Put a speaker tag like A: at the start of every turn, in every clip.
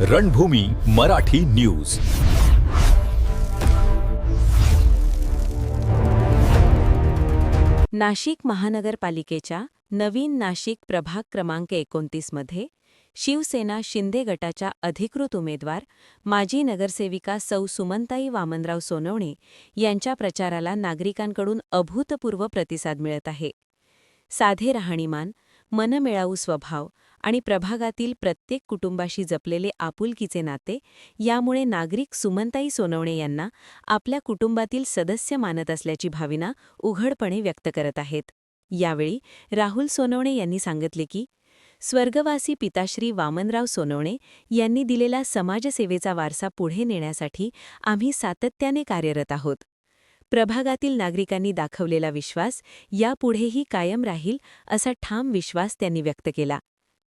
A: रणभूमी Marathi news.
B: Nashik महानगरपालिकेच्या नवीन नाशिक प्रभाग क्रमांक 29 मध्ये शिवसेना शिंदे गटाच्या अधिकृत उमेदवार माजी नगरसेविका सौ सुमनताई वामनराव सोनवणे यांच्या प्रचाराला नागरिकांकडून अभूतपूर्व प्रतिसाद मिळत आहे. साधे राहणीमान, मनमिळावू स्वभाव आणि प्रभागातील प्रत्येक कुटुंबाशी जपलेले आपुलकीचे नाते यामुळे नागरिक सुमनताई सोनवणे यांना आपल्या कुटुंबातील सदस्य मानत असल्याची भावना उघडपणे व्यक्त करत आहेत. यावेळी राहुल सोनवणे यांनी सांगितले की स्वर्गवासी पिताश्री वामनराव सोनवणे यांनी दिलेला समाजसेवेचा वारसा पुढे नेण्यासाठी आम्ही सातत्याने कार्यरत आहोत. प्रभागातील नागरिकांनी दाखवलेला विश्वास यापुढेही कायम राहील असा ठाम विश्वास त्यांनी व्यक्त केला.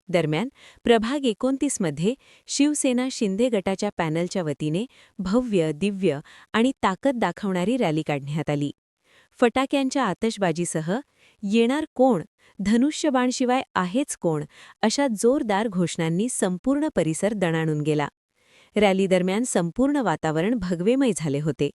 B: दरम्यान प्रभाग 29 मध्ये शिवसेना शिंदे गटाच्या पॅनलच्या वतीने भव्य, दिव्य आणि ताकद दाखवणारी रॅली काढण्यात आली. फटाक्यांच्या आतषबाजीसह येणार कोण, धनुष्यबाणशिवाय आहेच कोण अशा जोरदार घोषणांनी संपूर्ण परिसर दणाणून गेला. रॅलीदरम्यान संपूर्ण वातावरण भगवेमय झाले होते.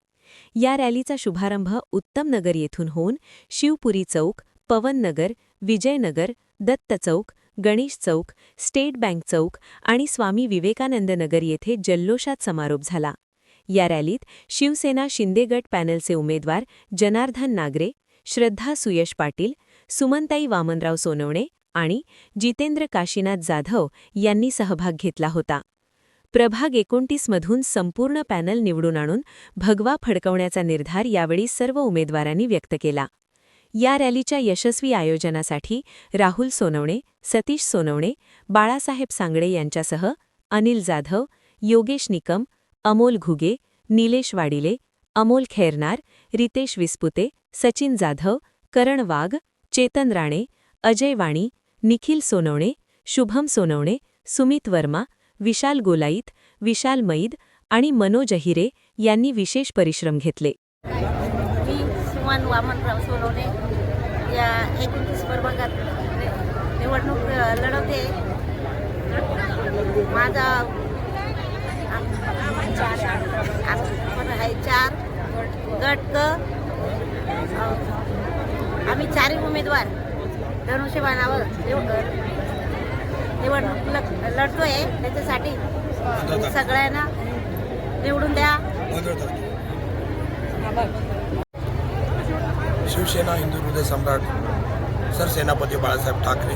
B: या रॅलीचा शुभारंभ उत्तम नगर येथून होऊन शिवपुरी चौक, पवन नगर, विजयनगर, दत्त चौक, गणेश चौक, स्टेट बँक चौक आणि स्वामी विवेकानंद नगर येथे जल्लोषात समारोप झाला. या रॅलीत शिवसेना शिंदे गट पॅनलचे उमेदवार जनार्दन नागरे, श्रद्धा सुयश पाटील, सुमनताई वामनराव सोनवणे आणि जितेंद्र काशीनाथ जाधव यांनी सहभाग घेतला होता. प्रभाग 29 मधून संपूर्ण पॅनल निवडून आणून भगवा फडकवण्याचा निर्धार यावेळी सर्व उमेदवारांनी व्यक्त केला. या रॅलीच्या यशस्वी आयोजनासाठी राहुल सोनवणे, सतीश सोनवणे, बाळासाहेब सांगडे यांच्यासह अनिल जाधव, योगेश निकम, अमोल घुगे, निलेश वाडिले, अमोल खैरनार, रितेश विस्पुते, सचिन जाधव, करण वाघ, चेतन राणे, अजय वाणी, निखिल सोनवणे, शुभम सोनवणे, सुमित वर्मा, विशाल गोलाईत, विशाल मैद आणि मनोज अहिरे यांनी विशेष परिश्रम घेतले.
C: मी सुमन वामनराव सोनवणे या 29 प्रभागात निवडणूक लढवते. माझा आहे 4 गट क. आम्ही 4 उमेदवार धनुष्यबाणावर निवडणूक लढतोय. त्याच्यासाठी सगळ्यांना निवडून द्या.
D: शिवसेना हिंदू हृदय सम्राट सरसेनापती बाळासाहेब ठाकरे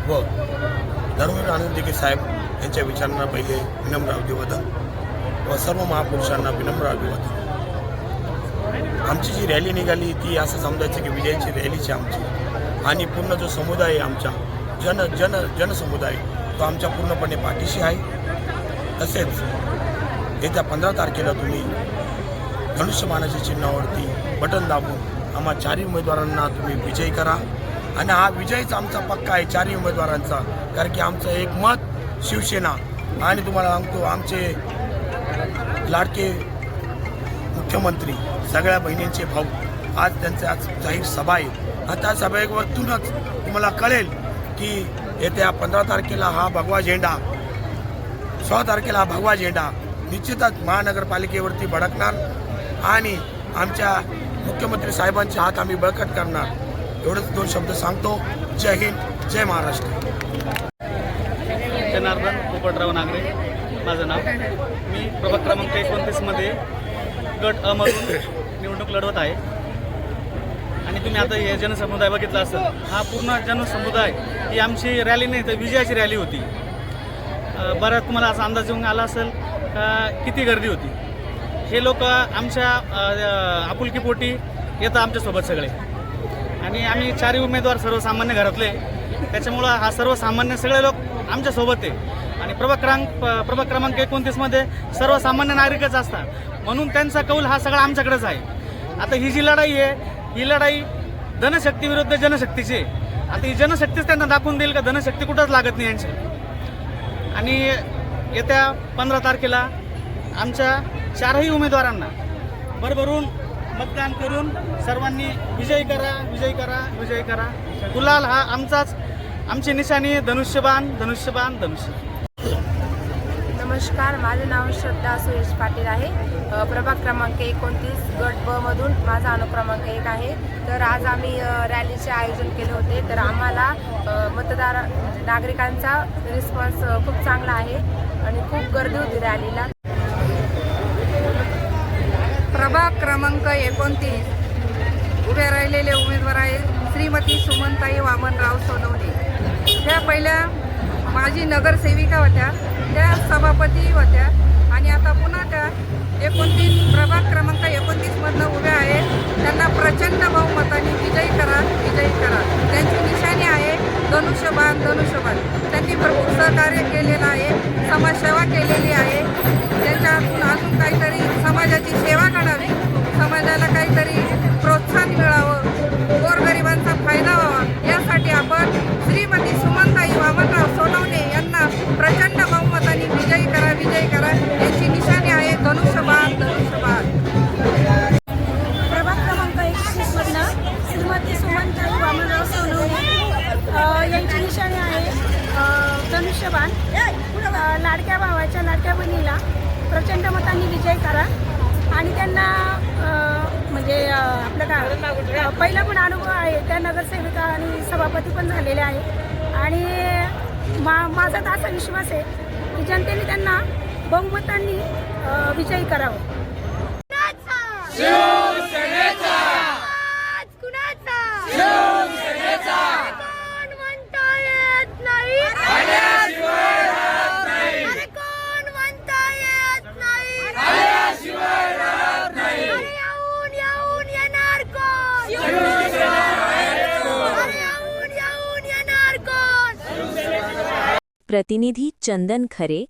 D: व धर्मवीर आनंददिघे साहेब यांच्या विचारांना पहिले विनम्र अभिवादन व सर्व महापुरुषांना विनम्र अभिवादन. आमची जी रॅली निघाली ती असं समजायचं की विजयाची रॅलीची आमची आणि पूर्ण जो समुदाय आहे आमचा जनसमुदाय तो आमच्या पूर्णपणे पाठीशी आहे. तसेच येत्या 15 तारखेला तुम्ही धनुष्यबाणाच्या चिन्हावरती बटन दाबून आम्हा 4 उमेदवारांना तुम्ही विजयी करा. आणि हा विजयच आमचा पक्का आहे 4 उमेदवारांचा, कारण की आमचं एक मत शिवसेना. आणि तुम्हाला सांगतो आमचे लाडके मुख्यमंत्री सगळ्या बहिणींचे भाऊ आज त्यांचे आज जाहीर सभा आहे. आता सभेवरतूनच तुम्हाला कळेल की येत्या 15 तारखेला हा भगवा झेंडा, 16 तारखेला हा भगवा झेंडा निश्चितच महानगरपालिकेवरती भडकणार आणि आमच्या मुख्यमंत्री साहेबांचे हात आम्ही बळकट करणार. एवढंच 2 शब्द सांगतो. जय हिंद, जय महाराष्ट्र.
E: जनार्दन पोपटराव नागरे माझं नाव. मी प्रभाग क्रमांक 29 मध्ये गट अ मधून निवडणूक लढवत आहे. आणि तुम्ही आता हे जनसमुदाय बघितला असेल, हा पूर्ण जनसमुदाय ही आमची रॅली नाही तर विजयाची रॅली होती. बऱ्याच तुम्हाला असा अंदाज येऊन आला असेल का किती गर्दी होती. हे लोक आमच्या आपुलकीपोटी येतात आमच्यासोबत सगळे. आणि आम्ही 4 उमेदवार सर्वसामान्य घरातले, त्याच्यामुळं हा सर्वसामान्य सगळे लोक आमच्यासोबत आहे. आणि प्रभाग क्रमांक 29 मध्ये सर्वसामान्य नागरिकच असतात, म्हणून त्यांचा कौल हा सगळा आमच्याकडेच आहे. आता ही जी लढाई आहे ही लढाई धनशक्ती विरुद्ध जनशक्तीची आहे. आता ही जनशक्तीच त्यांना दाखवून देईल का धनशक्ती कुठंच लागत नाही यांची. आणि येत्या 15 तारखेला आमच्या 4ही उमेदवारांना भरभरून मतदान करून सर्वांनी विजयी करा, विजयी करा, विजयी करा. गुलाल हा आमचाच, आमची निशाणी धनुष्यबाण, धनुष्यबाण, धनुष्य.
F: नमस्कार, माझे नाव श्रद्धा सुरेश पाटील आहे. प्रभाग क्रमांक 29 गट ब मधून माझा अनुक्रमांक 1 आहे. तर आज आम्ही रॅलीचे आयोजन केले होते. तर आम्हाला मतदार नागरिकांचा रिस्पॉन्स खूप चांगला आहे आणि खूप गर्दी होती रॅलीला.
G: प्रभाग क्रमांक 29 उभे राहिलेले उमेदवार आहेत श्रीमती सुमनताई वामनराव सोनवणे. त्या पहिल्या माजी नगरसेविका होत्या, त्या सभापती होत्या आणि आता पुन्हा त्या 29 प्रभाग क्रमांक 29 मधनं उभ्या आहेत. त्यांना प्रचंड बहुमताने विजयी करा. त्यांची निशाणी आहे धनुष्यबाण. त्यांनी भरपूर सहकार्य केलेलं आहे, समाजसेवा केलेली आहे. त्यांच्यातून अजून काहीतरी समाजाची सेवा करावी, समाजाला काहीतरी प्रोत्साहन मिळावं, गोरगरिबांचा फायदा व्हावा, यासाठी आपण श्रीमती सुमनताई वामनराव सोनवणे यांना प्रचंड बहुमताने विजयी करा. यांची निशाणी आहे धनुष्यबाण.
H: प्रभाग क्रमांक 31 मधनं श्रीमती सुमनताई वामनराव सोनवणे यांची निशाणी आहे धनुष्यबाण. लाडक्या भावाच्या लाडक्या बहिणीला प्रचंड मतांनी विजय करा आणि त्यांना म्हणजे आपलं काय पहिला पण अनुभव आहे, त्या नगरसेविका आणि सभापती पण झालेल्या आहे. आणि माझा तर असा विश्वास आहे की जनतेने त्यांना बहुमतांनी विजयी करावं.
B: प्रतिनिधी चंदन खरे,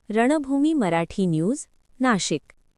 B: रणभूमी मराठी न्यूज, नाशिक.